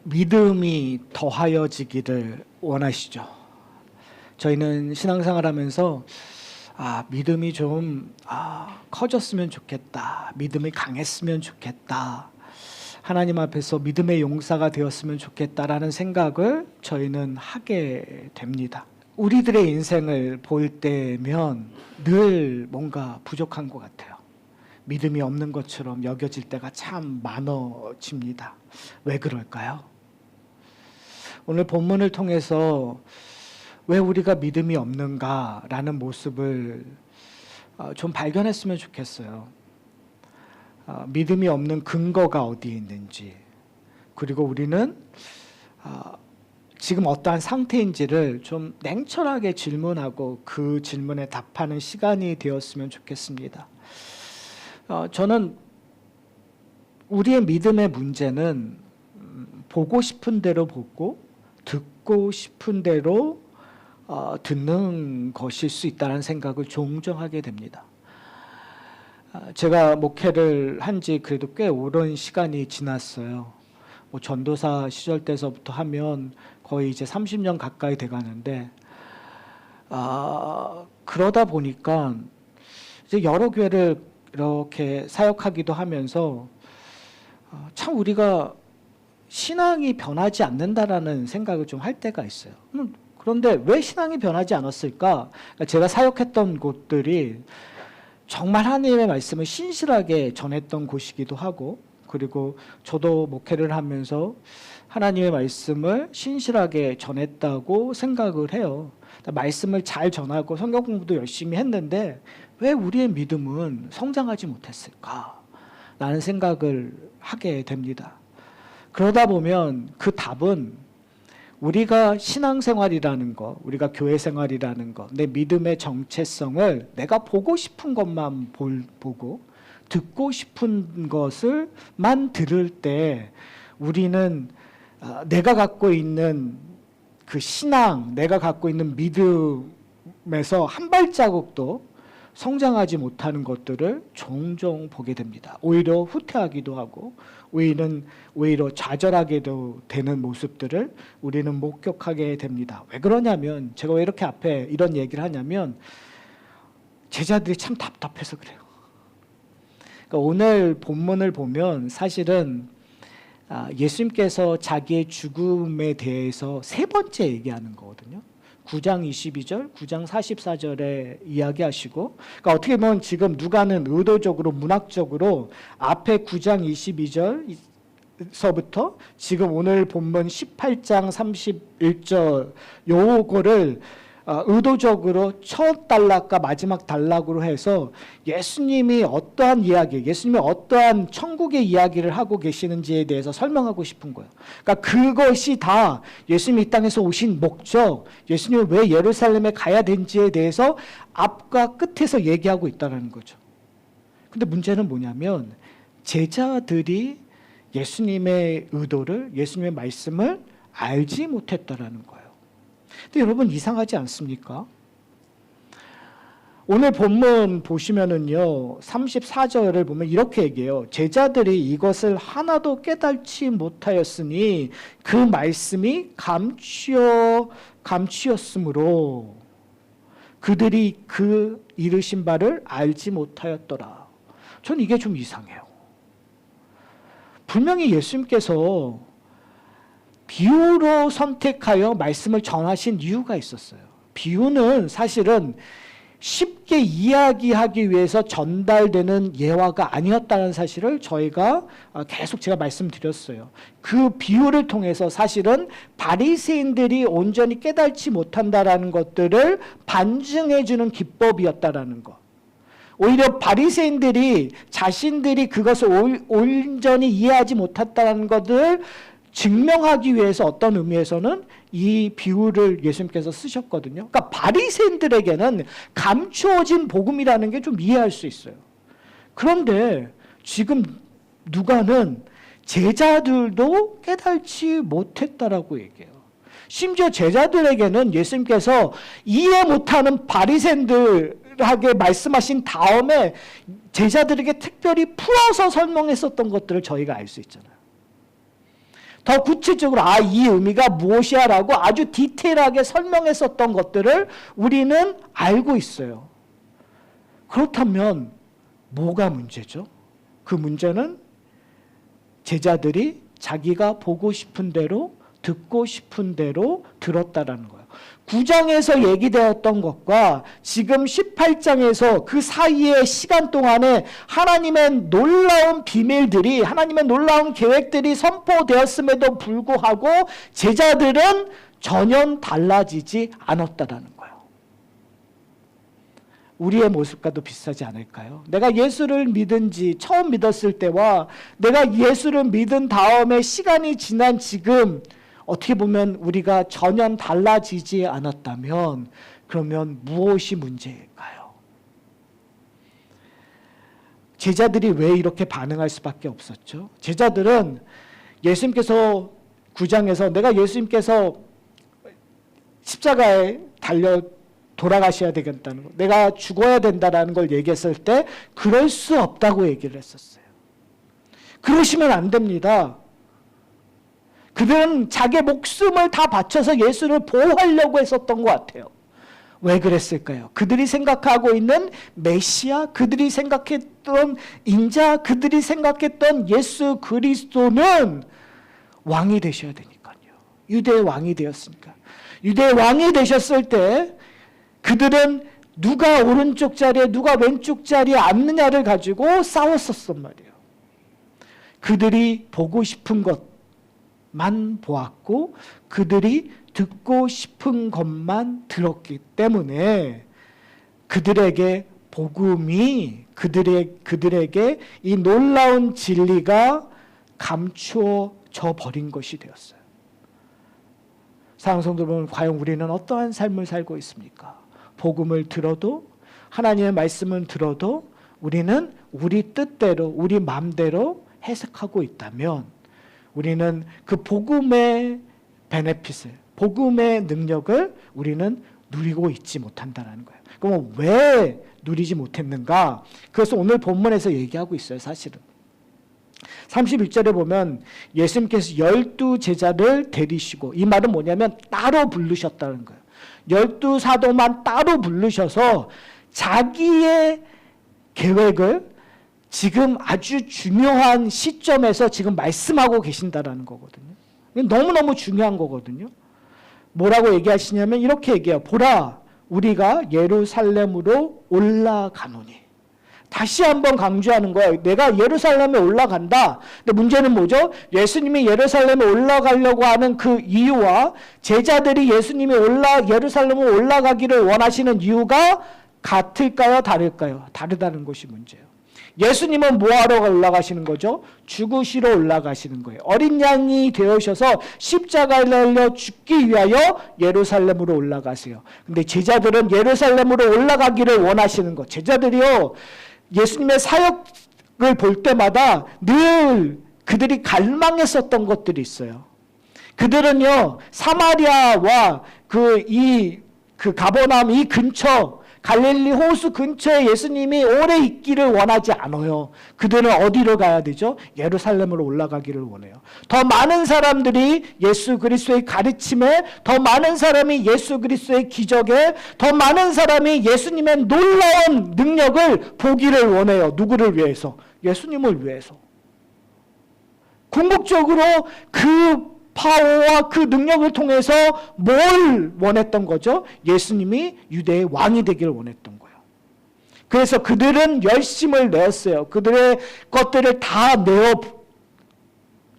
믿음이 더하여지기를 원하시죠. 저희는 신앙생활하면서 믿음이 좀 커졌으면 좋겠다. 믿음이 강했으면 좋겠다. 하나님 앞에서 믿음의 용사가 되었으면 좋겠다라는 생각을 저희는 하게 됩니다. 우리들의 인생을 볼 때면 늘 뭔가 부족한 것 같아요. 믿음이 없는 것처럼 여겨질 때가 참 많아집니다. 왜 그럴까요? 오늘 본문을 통해서 왜 우리가 믿음이 없는가라는 모습을 좀 발견했으면 좋겠어요. 믿음이 없는 근거가 어디에 있는지, 그리고 우리는 지금 어떠한 상태인지를 좀 냉철하게 질문하고 그 질문에 답하는 시간이 되었으면 좋겠습니다. 저는 우리의 믿음의 문제는 보고 싶은 대로 보고 듣고 싶은 대로 듣는 것일 수 있다는 생각을 종종 하게 됩니다. 제가 목회를 한 지 그래도 꽤 오랜 시간이 지났어요. 전도사 시절 때서부터 하면 거의 이제 30년 가까이 돼 가는데, 그러다 보니까 이제 여러 교회를 이렇게 사역하기도 하면서 참 우리가 신앙이 변하지 않는다라는 생각을 좀 할 때가 있어요. 그런데 왜 신앙이 변하지 않았을까? 제가 사역했던 곳들이 정말 하나님의 말씀을 신실하게 전했던 곳이기도 하고, 그리고 저도 목회를 하면서 하나님의 말씀을 신실하게 전했다고 생각을 해요. 말씀을 잘 전하고 성경 공부도 열심히 했는데 왜 우리의 믿음은 성장하지 못했을까? 라는 생각을 하게 됩니다. 그러다 보면 그 답은 우리가 신앙생활이라는 것, 우리가 교회생활이라는 것, 내 믿음의 정체성을 내가 보고 싶은 것만 보고 듣고 싶은 것을만 들을 때 우리는 내가 갖고 있는 그 신앙, 내가 갖고 있는 믿음에서 한 발자국도 성장하지 못하는 것들을 종종 보게 됩니다. 오히려 후퇴하기도 하고 오히려 좌절하게도 되는 모습들을 우리는 목격하게 됩니다. 왜 그러냐면, 제가 왜 이렇게 앞에 이런 얘기를 하냐면 제자들이 참 답답해서 그래요. 그러니까 오늘 본문을 보면 사실은 예수님께서 자기의 죽음에 대해서 세 번째 얘기하는 거거든요. 9장 22절, 9장 44절에 이야기하시고, 그러니까 어떻게 보면 지금 누가는 의도적으로 문학적으로 앞에 9장 22절서부터 지금 오늘 본문 18장 31절 요거를 의도적으로 첫 단락과 마지막 단락으로 해서 예수님이 어떠한 이야기, 예수님이 어떠한 천국의 이야기를 하고 계시는지에 대해서 설명하고 싶은 거예요. 그러니까 그것이 다 예수님이 이 땅에서 오신 목적, 예수님이 왜 예루살렘에 가야 되는지에 대해서 앞과 끝에서 얘기하고 있다는 거죠. 근데 문제는 뭐냐면 제자들이 예수님의 의도를, 예수님의 말씀을 알지 못했다라는 거예요. 근데 여러분 이상하지 않습니까? 오늘 본문 보시면은요, 34절을 보면 이렇게 얘기해요. 제자들이 이것을 하나도 깨달지 못하였으니 그 말씀이 감추었으므로 그들이 그 이르신 바를 알지 못하였더라. 전 이게 좀 이상해요. 분명히 예수님께서 비유로 선택하여 말씀을 전하신 이유가 있었어요. 비유는 사실은 쉽게 이야기하기 위해서 전달되는 예화가 아니었다는 사실을 저희가 계속 제가 말씀드렸어요. 그 비유를 통해서 사실은 바리새인들이 온전히 깨닫지 못한다라는 것들을 반증해 주는 기법이었다라는 것. 오히려 바리새인들이 자신들이 그것을 온전히 이해하지 못했다는 것을 증명하기 위해서 어떤 의미에서는 이 비유를 예수님께서 쓰셨거든요. 그러니까 바리새인들에게는 감추어진 복음이라는 게 좀 이해할 수 있어요. 그런데 지금 누가는 제자들도 깨달지 못했다라고 얘기해요. 심지어 제자들에게는 예수님께서 이해 못하는 바리새인들에게 말씀하신 다음에 제자들에게 특별히 풀어서 설명했었던 것들을 저희가 알 수 있잖아요. 더 구체적으로 이 의미가 무엇이야 라고 아주 디테일하게 설명했었던 것들을 우리는 알고 있어요. 그렇다면 뭐가 문제죠? 그 문제는 제자들이 자기가 보고 싶은 대로 듣고 싶은 대로 들었다라는 거예요. 9장에서 얘기되었던 것과 지금 18장에서 그 사이의 시간 동안에 하나님의 놀라운 비밀들이, 하나님의 놀라운 계획들이 선포되었음에도 불구하고 제자들은 전혀 달라지지 않았다라는 거예요. 우리의 모습과도 비슷하지 않을까요? 내가 예수를 믿은 지 처음 믿었을 때와 내가 예수를 믿은 다음에 시간이 지난 지금 어떻게 보면 우리가 전혀 달라지지 않았다면 그러면 무엇이 문제일까요? 제자들이 왜 이렇게 반응할 수밖에 없었죠? 제자들은 예수님께서 9장에서 내가 예수님께서 십자가에 달려 돌아가셔야 되겠다는 거, 내가 죽어야 된다는 걸 얘기했을 때 그럴 수 없다고 얘기를 했었어요. 그러시면 안 됩니다. 그들은 자기 목숨을 다 바쳐서 예수를 보호하려고 했었던 것 같아요. 왜 그랬을까요? 그들이 생각하고 있는 메시아, 그들이 생각했던 인자, 그들이 생각했던 예수 그리스도는 왕이 되셔야 되니까요. 유대의 왕이 되었으니까. 유대의 왕이 되셨을 때 그들은 누가 오른쪽 자리에 누가 왼쪽 자리에 앉느냐를 가지고 싸웠었단 말이에요. 그들이 보고 싶은 것만 보았고 그들이 듣고 싶은 것만 들었기 때문에 그들에게 복음이 그들에게 이 놀라운 진리가 감추어져 버린 것이 되었어요. 사랑하는 성도 여러분, 과연 우리는 어떠한 삶을 살고 있습니까? 복음을 들어도 하나님의 말씀을 들어도 우리는 우리 뜻대로 우리 마음대로 해석하고 있다면 우리는 그 복음의 베네핏을 복음의 능력을 우리는 누리고 있지 못한다는 거예요. 그럼 왜 누리지 못했는가? 그것을 오늘 본문에서 얘기하고 있어요. 사실은 31절에 보면 예수님께서 12제자를 데리시고, 이 말은 뭐냐면 따로 부르셨다는 거예요. 12사도만 따로 부르셔서 자기의 계획을 지금 아주 중요한 시점에서 지금 말씀하고 계신다라는 거거든요. 너무너무 중요한 거거든요. 뭐라고 얘기하시냐면 이렇게 얘기해요. 보라, 우리가 예루살렘으로 올라가노니. 다시 한번 강조하는 거예요. 내가 예루살렘에 올라간다. 근데 문제는 뭐죠? 예수님이 예루살렘에 올라가려고 하는 그 이유와 제자들이 예수님이 예루살렘에 올라가기를 원하시는 이유가 같을까요? 다를까요? 다르다는 것이 문제예요. 예수님은 뭐하러 올라가시는 거죠? 죽으시러 올라가시는 거예요. 어린 양이 되어셔서 십자가에 달려 죽기 위하여 예루살렘으로 올라가세요. 근데 제자들은 예루살렘으로 올라가기를 원하시는 것. 제자들이요, 예수님의 사역을 볼 때마다 늘 그들이 갈망했었던 것들이 있어요. 그들은요, 사마리아와 그 가버나움 이 근처, 갈릴리 호수 근처에 예수님이 오래 있기를 원하지 않아요. 그들은 어디로 가야 되죠? 예루살렘으로 올라가기를 원해요. 더 많은 사람들이 예수 그리스도의 가르침에, 더 많은 사람이 예수 그리스도의 기적에, 더 많은 사람이 예수님의 놀라운 능력을 보기를 원해요. 누구를 위해서? 예수님을 위해서. 궁극적으로 그 파워와 그 능력을 통해서 뭘 원했던 거죠? 예수님이 유대의 왕이 되기를 원했던 거예요. 그래서 그들은 열심을 내었어요. 그들의 것들을 다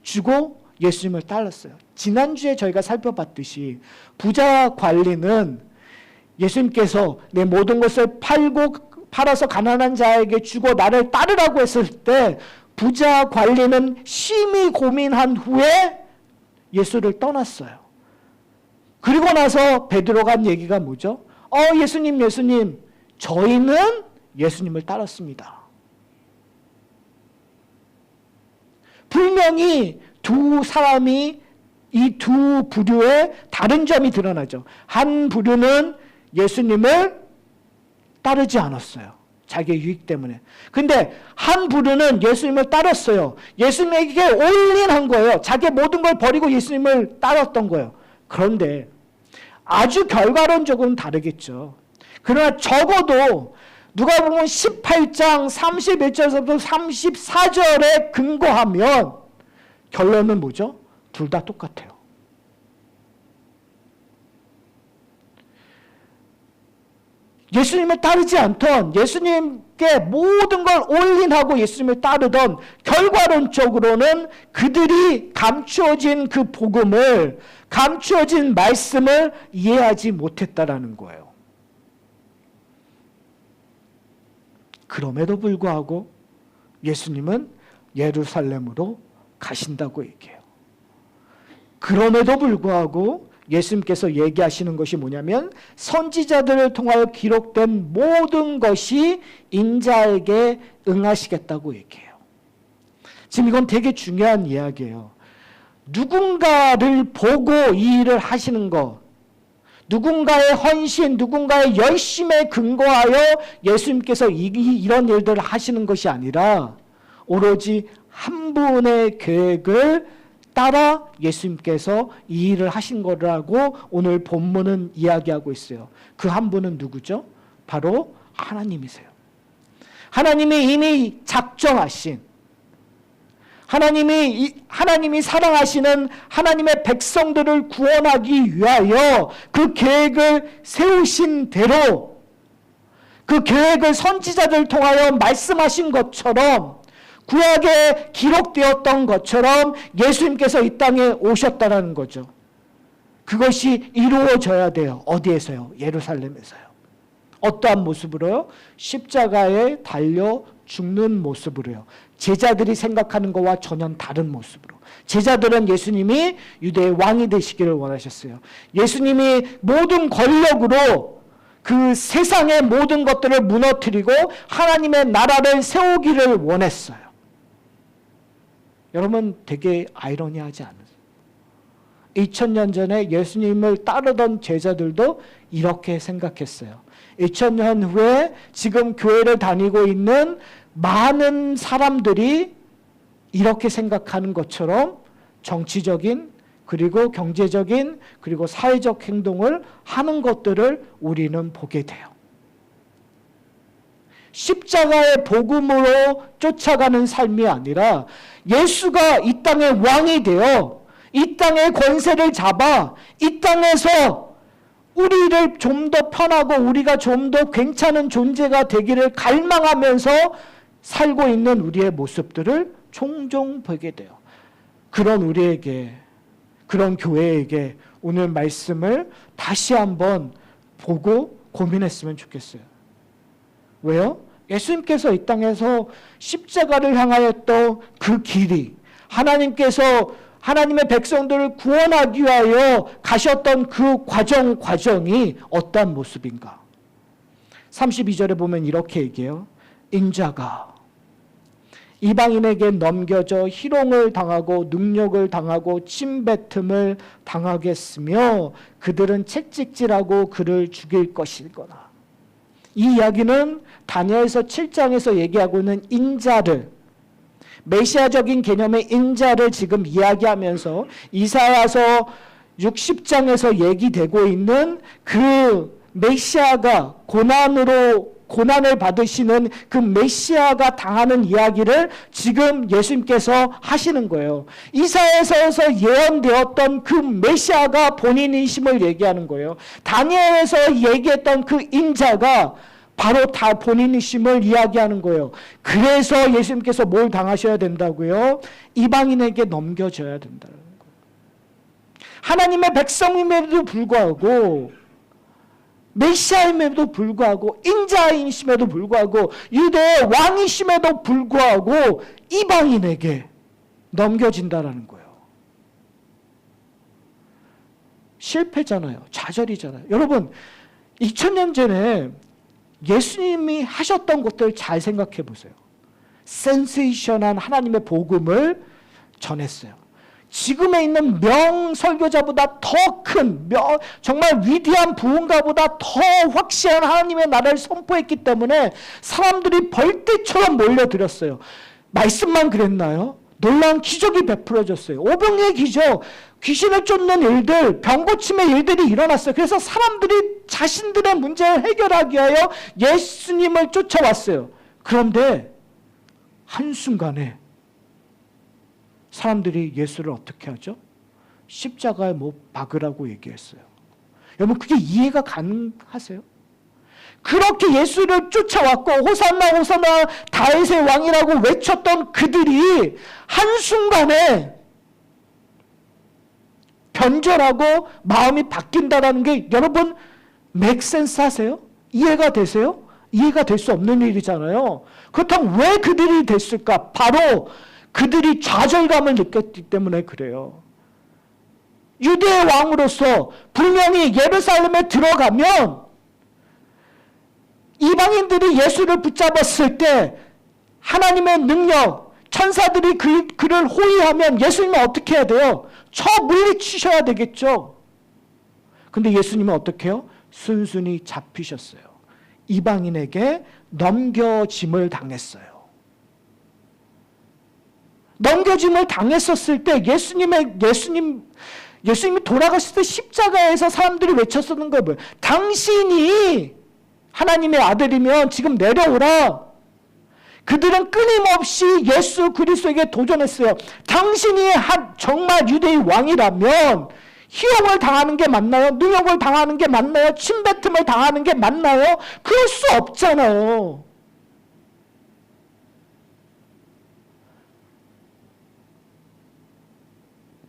내어주고 예수님을 따랐어요. 지난주에 저희가 살펴봤듯이 부자 관리는 예수님께서 내 모든 것을 팔아서 가난한 자에게 주고 나를 따르라고 했을 때 부자 관리는 심히 고민한 후에 예수를 떠났어요. 그리고 나서 베드로가 한 얘기가 뭐죠? 예수님, 저희는 예수님을 따랐습니다. 분명히 두 사람이 이 두 부류의 다른 점이 드러나죠. 한 부류는 예수님을 따르지 않았어요. 자기의 유익 때문에. 근데 한 부류는 예수님을 따랐어요. 예수님에게 올인한 거예요. 자기의 모든 걸 버리고 예수님을 따랐던 거예요. 그런데 아주 결과론적으로는 다르겠죠. 그러나 적어도 누가 보면 18장 31절에서부터 34절에 근거하면 결론은 뭐죠? 둘 다 똑같아요. 예수님을 따르지 않던, 예수님께 모든 걸 올인하고 예수님을 따르던 결과론적으로는 그들이 감추어진 그 복음을, 감추어진 말씀을 이해하지 못했다라는 거예요. 그럼에도 불구하고 예수님은 예루살렘으로 가신다고 얘기해요. 그럼에도 불구하고 예수님께서 얘기하시는 것이 뭐냐면 선지자들을 통하여 기록된 모든 것이 인자에게 응하시겠다고 얘기해요. 지금 이건 되게 중요한 이야기예요. 누군가를 보고 이 일을 하시는 것, 누군가의 헌신, 누군가의 열심에 근거하여 예수님께서 이런 일들을 하시는 것이 아니라 오로지 한 분의 계획을 따라 예수님께서 이 일을 하신 거라고 오늘 본문은 이야기하고 있어요. 그 한 분은 누구죠? 바로 하나님이세요. 하나님이 이미 작정하신, 하나님이 사랑하시는 하나님의 백성들을 구원하기 위하여 그 계획을 세우신 대로, 그 계획을 선지자들 통하여 말씀하신 것처럼, 구약에 기록되었던 것처럼 예수님께서 이 땅에 오셨다는 거죠. 그것이 이루어져야 돼요. 어디에서요? 예루살렘에서요. 어떠한 모습으로요? 십자가에 달려 죽는 모습으로요. 제자들이 생각하는 것과 전혀 다른 모습으로. 제자들은 예수님이 유대의 왕이 되시기를 원하셨어요. 예수님이 모든 권력으로 그 세상의 모든 것들을 무너뜨리고 하나님의 나라를 세우기를 원했어요. 여러분 되게 아이러니하지 않으세요? 2000년 전에 예수님을 따르던 제자들도 이렇게 생각했어요. 2000년 후에 지금 교회를 다니고 있는 많은 사람들이 이렇게 생각하는 것처럼 정치적인 그리고 경제적인 그리고 사회적 행동을 하는 것들을 우리는 보게 돼요. 십자가의 복음으로 쫓아가는 삶이 아니라 예수가 이 땅의 왕이 되어 이 땅의 권세를 잡아 이 땅에서 우리를 좀 더 편하고 우리가 좀 더 괜찮은 존재가 되기를 갈망하면서 살고 있는 우리의 모습들을 종종 보게 돼요. 그런 우리에게, 그런 교회에게 오늘 말씀을 다시 한번 보고 고민했으면 좋겠어요. 왜요? 예수님께서 이 땅에서 십자가를 향하였던 그 길이, 하나님께서 하나님의 백성들을 구원하기 위하여 가셨던 그 과정이 어떠한 모습인가? 32절에 보면 이렇게 얘기해요. 인자가 이방인에게 넘겨져 희롱을 당하고 능욕을 당하고 침뱉음을 당하겠으며 그들은 채찍질하고 그를 죽일 것이거나. 이 이야기는 다니엘서 7장에서 얘기하고 있는 인자를, 메시아적인 개념의 인자를 지금 이야기하면서 이사야서 60장에서 얘기되고 있는 그 메시아가 고난을 받으시는 그 메시아가 당하는 이야기를 지금 예수님께서 하시는 거예요. 이사야서에서 예언되었던 그 메시아가 본인이심을 얘기하는 거예요. 다니엘에서 얘기했던 그 인자가 바로 다 본인이심을 이야기하는 거예요. 그래서 예수님께서 뭘 당하셔야 된다고요? 이방인에게 넘겨져야 된다는 거예요. 하나님의 백성임에도 불구하고, 메시아임에도 불구하고, 인자이심에도 불구하고, 유대의 왕이심에도 불구하고 이방인에게 넘겨진다라는 거예요. 실패잖아요. 좌절이잖아요. 여러분 2000년 전에 예수님이 하셨던 것들 잘 생각해 보세요. 센세이션한 하나님의 복음을 전했어요. 지금에 있는 명설교자보다 더 큰, 정말 위대한 부흥가보다 더 확실한 하나님의 나라를 선포했기 때문에 사람들이 벌떼처럼 몰려들었어요. 말씀만 그랬나요? 놀라운 기적이 베풀어졌어요. 오병이의 기적, 귀신을 쫓는 일들, 병 고침의 일들이 일어났어요. 그래서 사람들이 자신들의 문제를 해결하기 위하여 예수님을 쫓아왔어요. 그런데 한순간에 사람들이 예수를 어떻게 하죠? 십자가에 못 박으라고 얘기했어요. 여러분, 그게 이해가 가능하세요? 그렇게 예수를 쫓아왔고 호산나 호산나 다윗의 왕이라고 외쳤던 그들이 한순간에 변절하고 마음이 바뀐다는 게 여러분 맥센스 하세요? 이해가 되세요? 이해가 될 수 없는 일이잖아요. 그렇다면 왜 그들이 됐을까? 바로 그들이 좌절감을 느꼈기 때문에 그래요. 유대의 왕으로서 분명히 예루살렘에 들어가면 이방인들이 예수를 붙잡았을 때 하나님의 능력, 천사들이 그를 호위하면 예수님은 어떻게 해야 돼요? 쳐 물리치셔야 되겠죠. 근데 예수님은 어떻게 해요? 순순히 잡히셨어요. 이방인에게 넘겨짐을 당했어요. 넘겨짐을 당했었을 때 예수님이 돌아가실 때 십자가에서 사람들이 외쳤었는 거예요. 뭐예요? 당신이 하나님의 아들이면 지금 내려오라. 그들은 끊임없이 예수 그리스도에게 도전했어요. 당신이 정말 유대의 왕이라면 희롱을 당하는 게 맞나요? 능욕을 당하는 게 맞나요? 침뱉음을 당하는 게 맞나요? 그럴 수 없잖아요.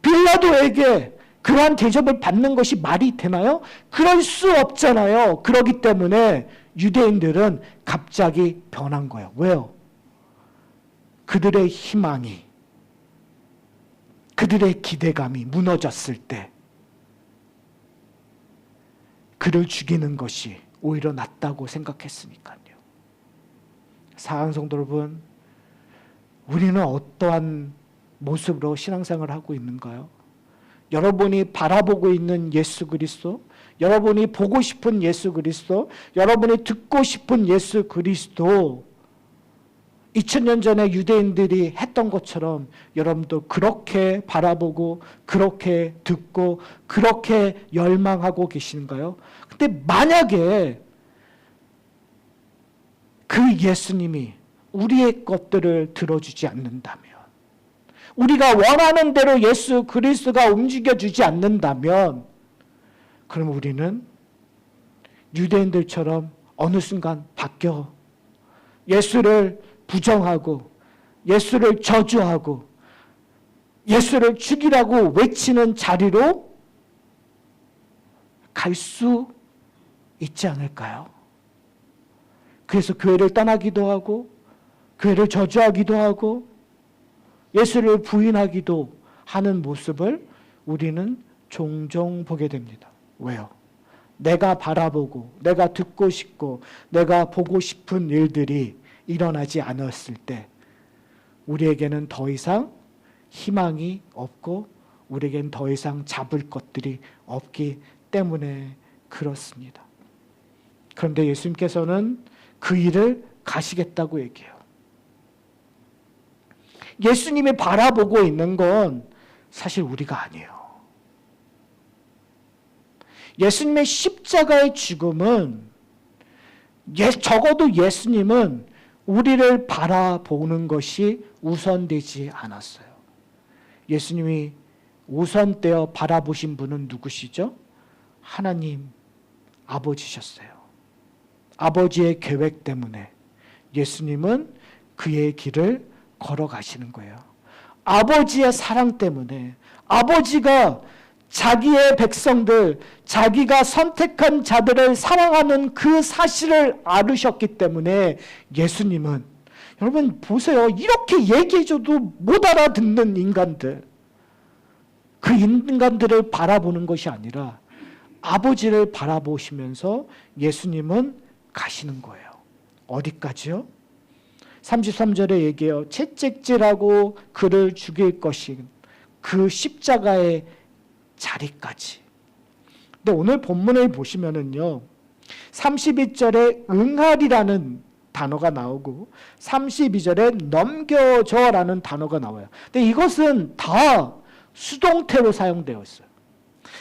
빌라도에게 그러한 대접을 받는 것이 말이 되나요? 그럴 수 없잖아요. 그렇기 때문에 유대인들은 갑자기 변한 거예요. 왜요? 그들의 희망이, 그들의 기대감이 무너졌을 때 그를 죽이는 것이 오히려 낫다고 생각했으니까요. 사랑하는 성도 여러분, 우리는 어떠한 모습으로 신앙생활을 하고 있는가요? 여러분이 바라보고 있는 예수 그리스도, 여러분이 보고 싶은 예수 그리스도, 여러분이 듣고 싶은 예수 그리스도, 2000년 전에 유대인들이 했던 것처럼 여러분도 그렇게 바라보고 그렇게 듣고 그렇게 열망하고 계신가요? 근데 만약에 그 예수님이 우리의 것들을 들어주지 않는다면, 우리가 원하는 대로 예수 그리스도가 움직여주지 않는다면, 그럼 우리는 유대인들처럼 어느 순간 바뀌어 예수를 부정하고 예수를 저주하고 예수를 죽이라고 외치는 자리로 갈 수 있지 않을까요? 그래서 교회를 떠나기도 하고 교회를 저주하기도 하고 예수를 부인하기도 하는 모습을 우리는 종종 보게 됩니다. 왜요? 내가 바라보고 내가 듣고 싶고 내가 보고 싶은 일들이 일어나지 않았을 때 우리에게는 더 이상 희망이 없고 우리에게는 더 이상 잡을 것들이 없기 때문에 그렇습니다. 그런데 예수님께서는 그 일을 가시겠다고 얘기해요. 예수님이 바라보고 있는 건 사실 우리가 아니에요. 예수님의 십자가의 죽음은 적어도 예수님은 우리를 바라보는 것이 우선되지 않았어요. 예수님이 우선되어 바라보신 분은 누구시죠? 하나님 아버지셨어요. 아버지의 계획 때문에 예수님은 그의 길을 걸어가시는 거예요. 아버지의 사랑 때문에 아버지가 자기의 백성들, 자기가 선택한 자들을 사랑하는 그 사실을 알으셨기 때문에 예수님은, 여러분 보세요. 이렇게 얘기해줘도 못 알아듣는 인간들, 그 인간들을 바라보는 것이 아니라 아버지를 바라보시면서 예수님은 가시는 거예요. 어디까지요? 33절에 얘기해요. 채찍질하고 그를 죽일 것이 그 십자가의 자리까지. 근데 오늘 본문을 보시면은요, 32절에 응하리라는 단어가 나오고 32절에 넘겨져라는 단어가 나와요. 근데 이것은 다 수동태로 사용되어 있어요.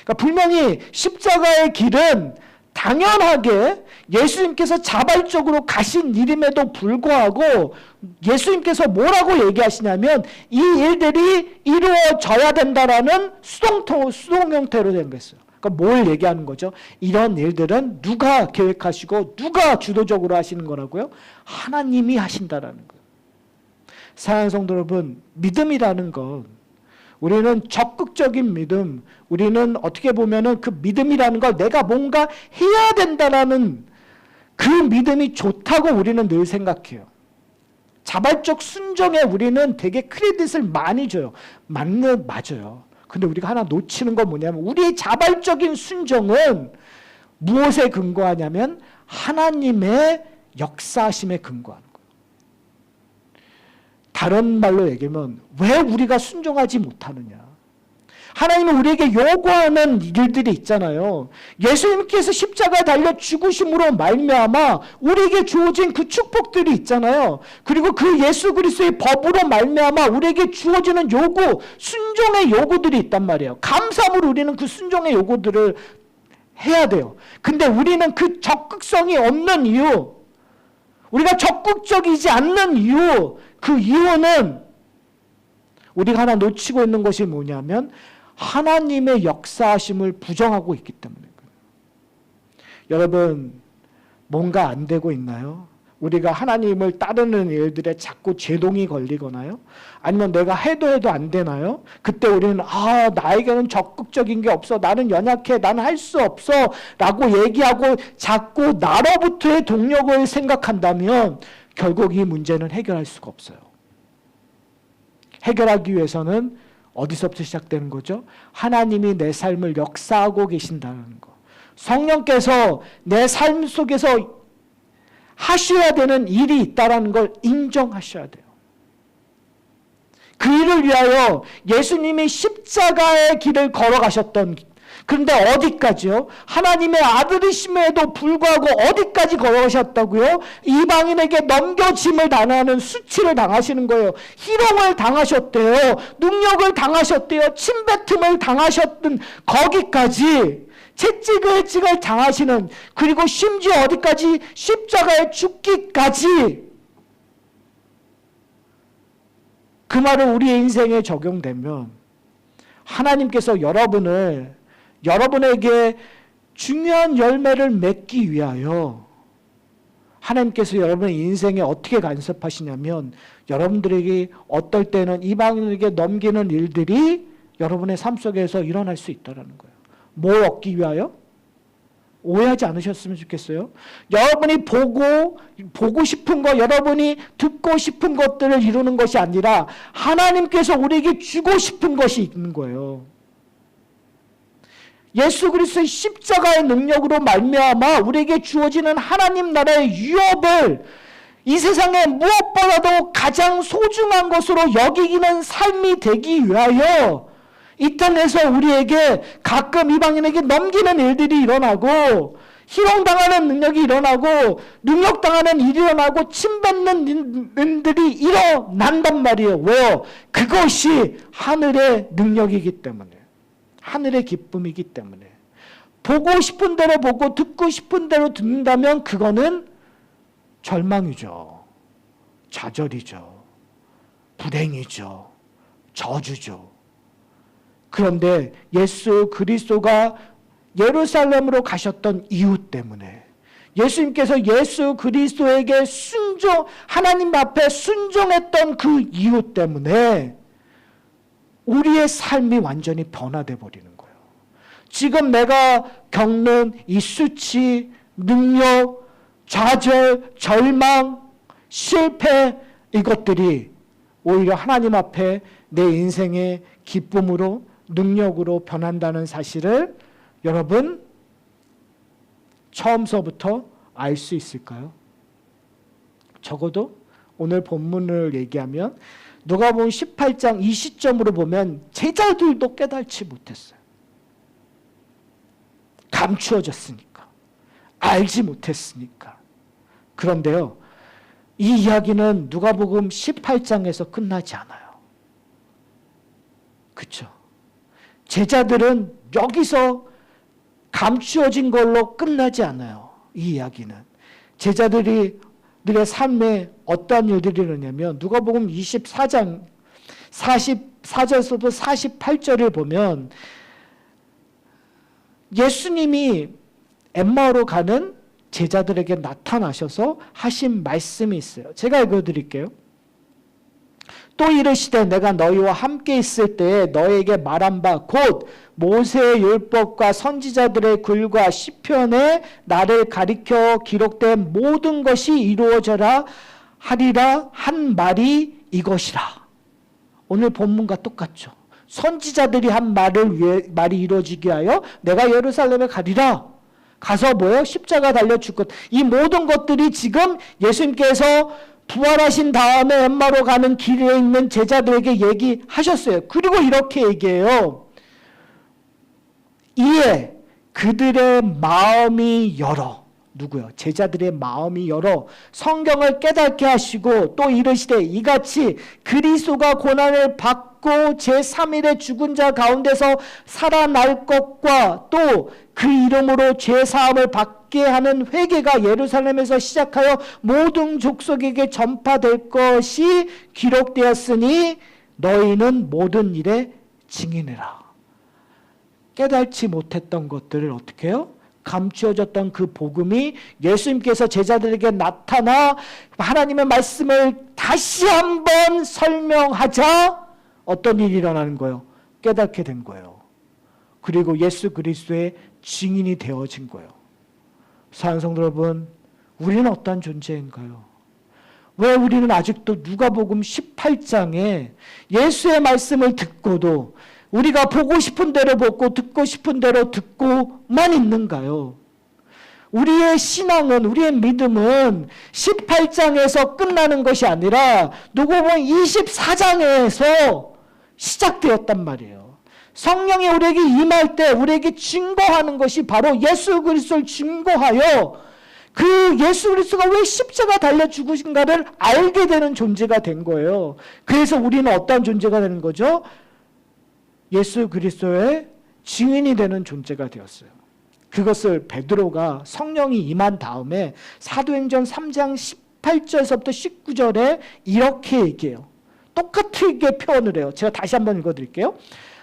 그러니까 분명히 십자가의 길은 당연하게 예수님께서 자발적으로 가신 일임에도 불구하고 예수님께서 뭐라고 얘기하시냐면 이 일들이 이루어져야 된다라는 수동 형태로 된 거였어요. 그러니까 뭘 얘기하는 거죠? 이런 일들은 누가 계획하시고 누가 주도적으로 하시는 거라고요? 하나님이 하신다라는 거예요. 사랑하는 성도 여러분, 믿음이라는 건 우리는 적극적인 믿음, 우리는 어떻게 보면은 그 믿음이라는 걸 내가 뭔가 해야 된다라는 그 믿음이 좋다고 우리는 늘 생각해요. 자발적 순종에 우리는 되게 크레딧을 많이 줘요. 맞아요. 근데 우리가 하나 놓치는 건 뭐냐면 우리의 자발적인 순종은 무엇에 근거하냐면 하나님의 역사하심에 근거하는 거예요. 다른 말로 얘기하면 왜 우리가 순종하지 못하느냐. 하나님은 우리에게 요구하는 일들이 있잖아요. 예수님께서 십자가에 달려 죽으심으로 말미암아 우리에게 주어진 그 축복들이 있잖아요. 그리고 그 예수 그리스도의 법으로 말미암아 우리에게 주어지는 요구, 순종의 요구들이 있단 말이에요. 감사함으로 우리는 그 순종의 요구들을 해야 돼요. 근데 우리는 그 적극성이 없는 이유, 우리가 적극적이지 않는 이유, 그 이유는 우리가 하나 놓치고 있는 것이 뭐냐면 하나님의 역사하심을 부정하고 있기 때문에. 여러분, 뭔가 안 되고 있나요? 우리가 하나님을 따르는 일들에 자꾸 제동이 걸리거나요? 아니면 내가 해도 안 되나요? 그때 우리는 나에게는 적극적인 게 없어, 나는 연약해, 나는 할 수 없어 라고 얘기하고 자꾸 나로부터의 동력을 생각한다면 결국 이 문제는 해결할 수가 없어요. 해결하기 위해서는 어디서부터 시작되는 거죠? 하나님이 내 삶을 역사하고 계신다는 거. 성령께서 내 삶 속에서 하셔야 되는 일이 있다는 걸 인정하셔야 돼요. 그 일을 위하여 예수님이 십자가의 길을 걸어가셨던, 그런데 어디까지요? 하나님의 아들이심에도 불구하고 어디까지 걸어가셨다고요? 이방인에게 넘겨짐을 당하는 수치를 당하시는 거예요. 희롱을 당하셨대요. 능력을 당하셨대요. 침뱉음을 당하셨던 거기까지 채찍을 당하시는, 그리고 심지어 어디까지? 십자가에 죽기까지. 그 말은 우리의 인생에 적용되면 하나님께서 여러분에게 중요한 열매를 맺기 위하여 하나님께서 여러분의 인생에 어떻게 간섭하시냐면 여러분들에게 어떨 때는 이방인에게 넘기는 일들이 여러분의 삶 속에서 일어날 수 있다는 거예요. 뭘 얻기 위하여? 오해하지 않으셨으면 좋겠어요. 여러분이 보고 싶은 거, 여러분이 듣고 싶은 것들을 이루는 것이 아니라 하나님께서 우리에게 주고 싶은 것이 있는 거예요. 예수 그리스도의 십자가의 능력으로 말미암아 우리에게 주어지는 하나님 나라의 유업을 이 세상에 무엇보다도 가장 소중한 것으로 여기는 삶이 되기 위하여 이 땅에서 우리에게 가끔 이방인에게 넘기는 일들이 일어나고 희롱당하는 능력이 일어나고 능력당하는 일이 일어나고 침뱉는 일들이 일어난단 말이에요. 왜요? 그것이 하늘의 능력이기 때문에, 하늘의 기쁨이기 때문에. 보고 싶은 대로 보고 듣고 싶은 대로 듣는다면 그거는 절망이죠. 좌절이죠. 불행이죠. 저주죠. 그런데 예수 그리스도가 예루살렘으로 가셨던 이유 때문에, 예수님께서 예수 그리스도에게 하나님 앞에 순종했던 그 이유 때문에 우리의 삶이 완전히 변화돼 버리는 거예요. 지금 내가 겪는 이 수치, 능력, 좌절, 절망, 실패, 이것들이 오히려 하나님 앞에 내 인생의 기쁨으로, 능력으로 변한다는 사실을 여러분 처음서부터 알 수 있을까요? 적어도 오늘 본문을 얘기하면 누가복음 18장 이 시점으로 보면 제자들도 깨닫지 못했어요. 감추어졌으니까. 알지 못했으니까. 그런데요, 이 이야기는 누가복음 18장에서 끝나지 않아요. 그렇죠? 제자들은 여기서 감추어진 걸로 끝나지 않아요. 이 이야기는. 제자들의 삶에 어떠한 일들이 일어나냐면 누가복음 24장 44절에서부터 48절을 보면 예수님이 엠마오로 가는 제자들에게 나타나셔서 하신 말씀이 있어요. 제가 읽어드릴게요. 또 이르시되 내가 너희와 함께 있을 때에 너희에게 말한 바 곧 모세의 율법과 선지자들의 글과 시편에 나를 가리켜 기록된 모든 것이 이루어져라 하리라 한 말이 이것이라. 오늘 본문과 똑같죠. 선지자들이 한 말이 이루어지게 하여 내가 예루살렘에 가리라. 가서 뭐예요? 십자가 달려 죽고 이 모든 것들이 지금 예수님께서 부활하신 다음에 엠마오로 가는 길에 있는 제자들에게 얘기하셨어요. 그리고 이렇게 얘기해요. 이에 그들의 마음이 열어. 누구요? 제자들의 마음이 열어 성경을 깨닫게 하시고 또 이르시되 이같이 그리스도가 고난을 받고 제3일에 죽은 자 가운데서 살아날 것과 또 그 이름으로 죄사함을 받게 하는 회개가 예루살렘에서 시작하여 모든 족속에게 전파될 것이 기록되었으니 너희는 모든 일에 증인이라. 깨닫지 못했던 것들을 어떻게 해요? 감추어졌던 그 복음이 예수님께서 제자들에게 나타나 하나님의 말씀을 다시 한번 설명하자 어떤 일이 일어나는 거예요? 깨닫게 된 거예요. 그리고 예수 그리스도의 증인이 되어진 거예요. 사랑하는 성도 여러분, 우리는 어떤 존재인가요? 왜 우리는 아직도 누가복음 18장에 예수의 말씀을 듣고도 우리가 보고 싶은 대로 보고 듣고 싶은 대로 듣고만 있는가요? 우리의 신앙은, 우리의 믿음은 18장에서 끝나는 것이 아니라 누가복음 24장에서 시작되었단 말이에요. 성령이 우리에게 임할 때 우리에게 증거하는 것이 바로 예수 그리스도를 증거하여 그 예수 그리스도가 왜 십자가 달려 죽으신가를 알게 되는 존재가 된 거예요. 그래서 우리는 어떤 존재가 되는 거죠? 예수 그리스도의 증인이 되는 존재가 되었어요. 그것을 베드로가 성령이 임한 다음에 사도행전 3장 18절에서부터 19절에 이렇게 얘기해요. 똑같게 표현을 해요. 제가 다시 한번 읽어드릴게요.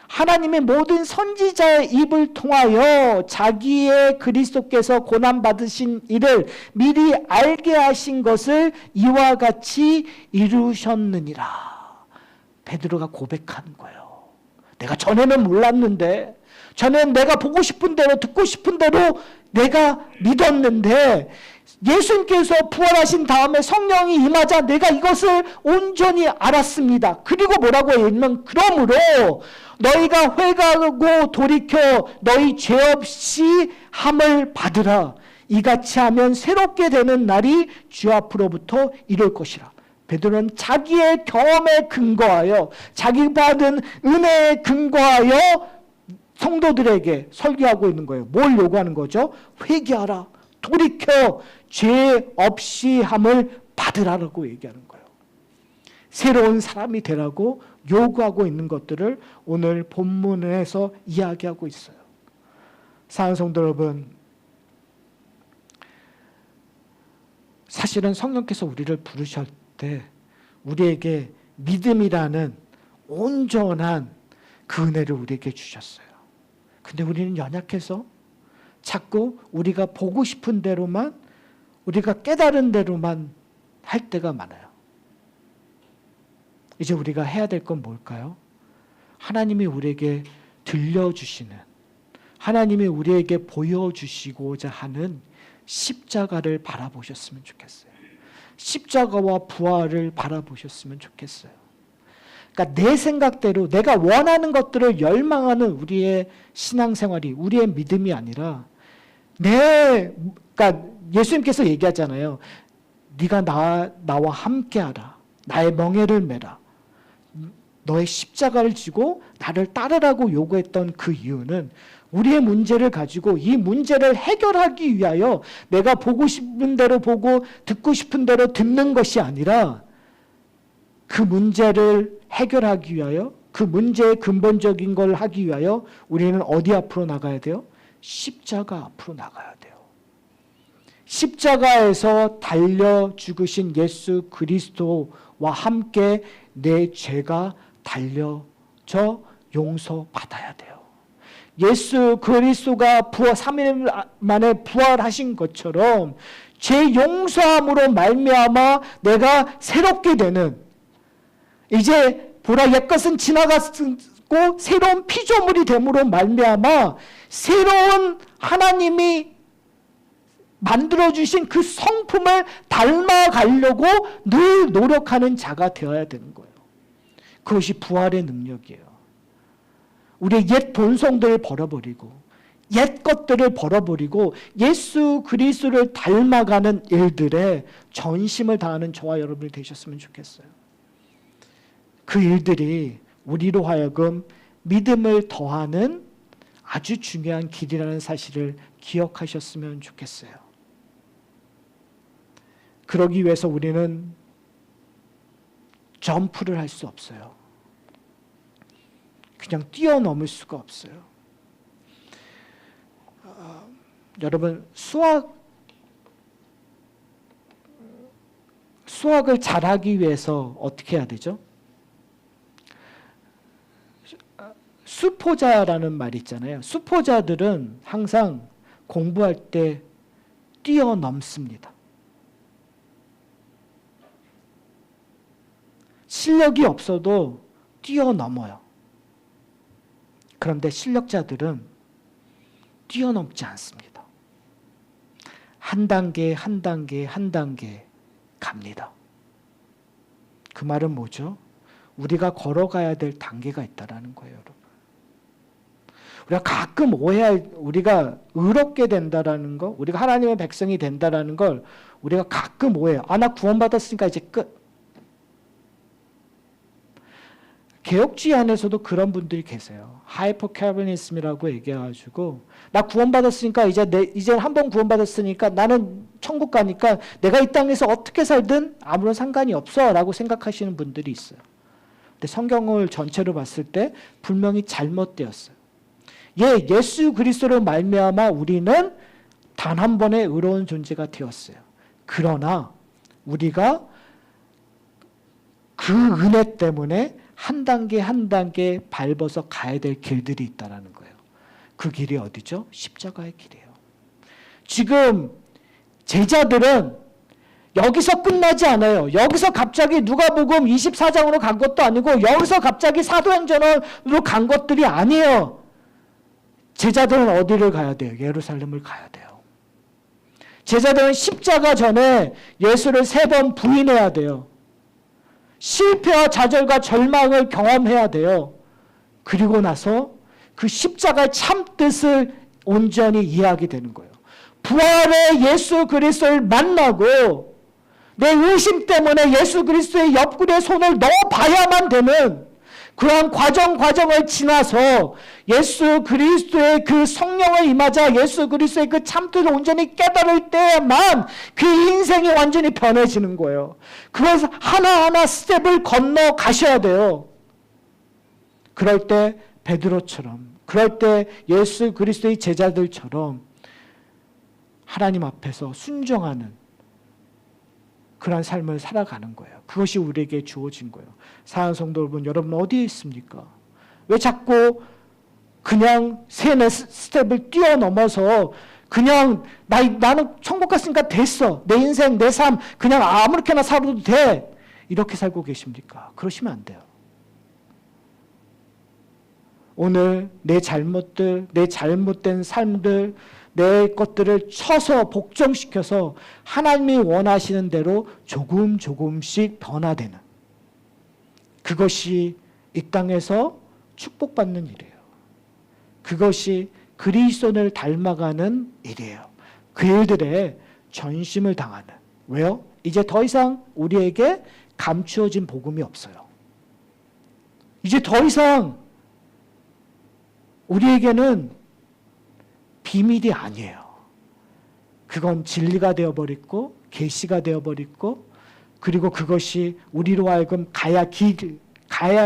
하나님의 모든 선지자의 입을 통하여 자기의 그리스도께서 고난받으신 일을 미리 알게 하신 것을 이와 같이 이루셨느니라. 베드로가 고백하는 거예요. 내가 전에는 몰랐는데, 전에는 내가 보고 싶은 대로 듣고 싶은 대로 내가 믿었는데 예수님께서 부활하신 다음에 성령이 임하자 내가 이것을 온전히 알았습니다. 그리고 뭐라고 했냐면 그러므로 너희가 회개하고 돌이켜 너희 죄 없이 함을 받으라. 이같이 하면 새롭게 되는 날이 주 앞으로부터 이룰 것이라. 베드로는 자기의 경험에 근거하여 자기 받은 은혜에 근거하여 성도들에게 설교하고 있는 거예요. 뭘 요구하는 거죠? 회개하라. 돌이켜 죄 없이 함을 받으라라고 얘기하는 거예요. 새로운 사람이 되라고 요구하고 있는 것들을 오늘 본문에서 이야기하고 있어요. 사랑하는 성도 여러분, 사실은 성령께서 우리를 부르실 때 우리에게 믿음이라는 온전한 그 은혜를 우리에게 주셨어요. 근데 우리는 연약해서 자꾸 우리가 보고 싶은 대로만, 우리가 깨달은 대로만 할 때가 많아요. 이제 우리가 해야 될 건 뭘까요? 하나님이 우리에게 들려주시는, 하나님이 우리에게 보여주시고자 하는 십자가를 바라보셨으면 좋겠어요. 십자가와 부활을 바라보셨으면 좋겠어요. 그러니까 내 생각대로 내가 원하는 것들을 열망하는 우리의 신앙생활이, 우리의 믿음이 아니라 그러니까 예수님께서 얘기하잖아요. 네가 나와 함께하라. 나의 멍에를 메라. 너의 십자가를 지고 나를 따르라고 요구했던 그 이유는 우리의 문제를 가지고 이 문제를 해결하기 위하여 내가 보고 싶은 대로 보고 듣고 싶은 대로 듣는 것이 아니라 그 문제를 해결하기 위하여 그 문제의 근본적인 걸 하기 위하여 우리는 어디 앞으로 나가야 돼요? 십자가 앞으로 나가야 돼요. 십자가에서 달려 죽으신 예수 그리스도와 함께 내 죄가 달려져 용서받아야 돼요. 예수 그리스도가 3일 만에 부활하신 것처럼 죄 용서함으로 말미암아 내가 새롭게 되는, 이제 보라 옛것은 지나갔고 새로운 피조물이 됨으로 말미암아 새로운 하나님이 만들어주신 그 성품을 닮아가려고 늘 노력하는 자가 되어야 되는 거예요. 그것이 부활의 능력이에요. 우리의 옛 본성들을 버려버리고 옛 것들을 버려버리고 예수 그리스도를 닮아가는 일들에 전심을 다하는 저와 여러분이 되셨으면 좋겠어요. 그 일들이 우리로 하여금 믿음을 더하는 아주 중요한 길이라는 사실을 기억하셨으면 좋겠어요. 그러기 위해서 우리는 점프를 할 수 없어요. 그냥 뛰어넘을 수가 없어요. 여러분, 수학을 잘하기 위해서 어떻게 해야 되죠? 수포자라는 말이 있잖아요. 수포자들은 항상 공부할 때 뛰어넘습니다. 실력이 없어도 뛰어넘어요. 그런데 실력자들은 뛰어넘지 않습니다. 한 단계 한 단계 한 단계 갑니다. 그 말은 뭐죠? 우리가 걸어가야 될 단계가 있다라는 거예요, 여러분. 우리가 가끔 우리가 의롭게 된다라는 거, 우리가 하나님의 백성이 된다라는 걸 우리가 가끔 오해해요. 나 구원받았으니까 이제 끝. 개혁주의 안에서도 그런 분들이 계세요. 하이퍼칼비니즘이라고 얘기해가지고 나 구원받았으니까 이제 한 번 구원받았으니까 나는 천국 가니까 내가 이 땅에서 어떻게 살든 아무런 상관이 없어라고 생각하시는 분들이 있어요. 근데 성경을 전체로 봤을 때 분명히 잘못되었어요. 예수 그리스도로 말미암아 우리는 단 한 번의 의로운 존재가 되었어요. 그러나 우리가 그 은혜 때문에 한 단계 한 단계 밟아서 가야 될 길들이 있다는 거예요. 그 길이 어디죠? 십자가의 길이에요. 지금 제자들은 여기서 끝나지 않아요. 여기서 갑자기 누가복음 24장으로 간 것도 아니고 여기서 갑자기 사도행전으로 간 것들이 아니에요. 제자들은 어디를 가야 돼요? 예루살렘을 가야 돼요. 제자들은 십자가 전에 예수를 3번 부인해야 돼요. 실패와 좌절과 절망을 경험해야 돼요. 그리고 나서 그 십자가의 참뜻을 온전히 이해하게 되는 거예요. 부활의 예수 그리스도를 만나고 내 의심 때문에 예수 그리스도의 옆구리에 손을 넣어봐야만 되는 그러한 과정을 지나서 예수 그리스도의 그 성령을 임하자 예수 그리스도의 그 참뜻을 온전히 깨달을 때만 그 인생이 완전히 변해지는 거예요. 그래서 하나하나 스텝을 건너 가셔야 돼요. 그럴 때 베드로처럼, 그럴 때 예수 그리스도의 제자들처럼 하나님 앞에서 순종하는 그런 삶을 살아가는 거예요. 그것이 우리에게 주어진 거예요. 사랑하는 성도 여러분 어디에 있습니까? 왜 자꾸 그냥 3-4 스텝을 뛰어넘어서 그냥 나는 천국 갔으니까 됐어. 내 인생, 내 삶 그냥 아무렇게나 살아도 돼. 이렇게 살고 계십니까? 그러시면 안 돼요. 오늘 내 잘못들, 내 잘못된 삶들, 내 것들을 쳐서 복종시켜서 하나님이 원하시는 대로 조금씩 변화되는 그것이 이 땅에서 축복받는 일이에요. 그것이 그리스도를 닮아가는 일이에요. 그 일들에 전심을 당하는. 왜요? 이제 더 이상 우리에게 감추어진 복음이 없어요. 이제 더 이상 우리에게는 비밀이 아니에요. 그건 진리가 되어버렸고 계시가 되어버렸고 그리고 그것이 우리로 하여금 가야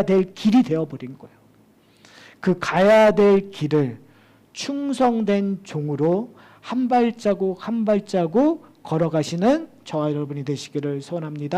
될 길이 되어버린 거예요. 그 가야 될 길을 충성된 종으로 한 발자국 한 발자국 걸어가시는 저와 여러분이 되시기를 소원합니다.